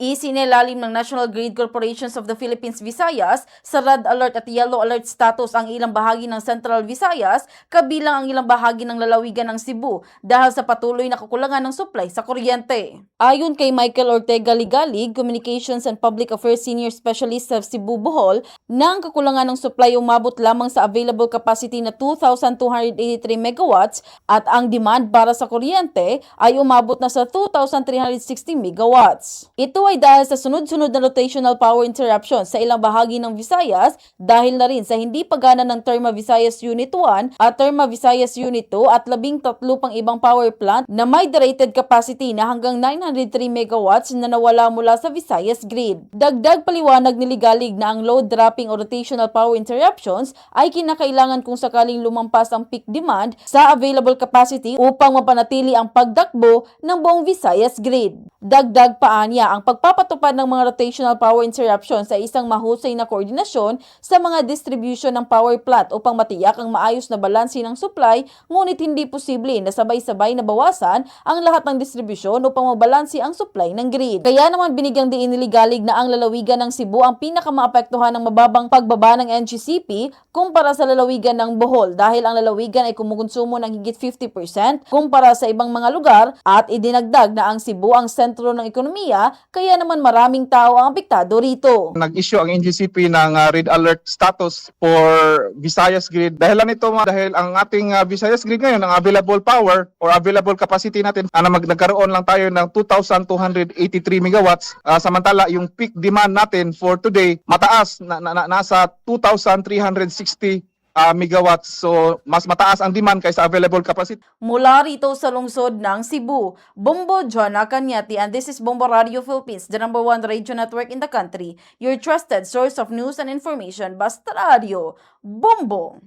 Isinelalim ng National Grid Corporations of the Philippines Visayas sa Red Alert at Yellow Alert status ang ilang bahagi ng Central Visayas, kabilang ang ilang bahagi ng lalawigan ng Cebu dahil sa patuloy na kakulangan ng supply sa kuryente. Ayon kay Michael Ortega Ligalig, Communications and Public Affairs Senior Specialist sa Cebu, Bohol, na ang kakulangan ng supply umabot lamang sa available capacity na 2,283 megawatts at ang demand para sa kuryente ay umabot na sa 2,360 megawatts. Ito ay dahil sa sunod-sunod na rotational power interruption sa ilang bahagi ng Visayas dahil na rin sa hindi pagana ng Terma Visayas Unit 1 at Terma Visayas Unit 2 at 13 pang ibang power plant na may rated capacity na hanggang 903 megawatts na nawala mula sa Visayas grid. Dagdag paliwanag ni Ligalig na ang load dropping o rotational power interruptions ay kinakailangan kung sakaling lumampas ang peak demand sa available capacity upang mapanatili ang pagdakbo ng buong Visayas grid. Dagdag pa niya ang pagpapatupad ng mga rotational power interruption sa isang mahusay na koordinasyon sa mga distribution ng power plant upang matiyak ang maayos na balanse ng supply, ngunit hindi posible na sabay-sabay na bawasan ang lahat ng distribusyon upang mabalanse ang supply ng grid. Kaya naman binigyang diin ni Ligalig na ang lalawigan ng Cebu ang pinakamaapektuhan ng mababang pagbaba ng NGCP kumpara sa lalawigan ng Bohol dahil ang lalawigan ay kumukonsumo ng higit 50% kumpara sa ibang mga lugar at idinagdag na ang Cebu ang sentro ng ekonomiya, kaya naman maraming tao ang apektado rito. Nag-issue ang NGCP ng red alert status for Visayas grid. Dahil nito dahil ang ating Visayas grid ngayon, ang available power or available capacity natin, nagkaroon lang tayo ng 2,283 megawatts. Samantala, yung peak demand natin for today, mataas, nasa 2,360 megawatts. So, mas mataas ang demand kaysa available capacity. Mula rito sa lungsod ng Cebu, Bombo Jonna Cañete, and this is Bombo Radio Philippines, the #1 radio network in the country, your trusted source of news and information. Basta Radio, Bombo!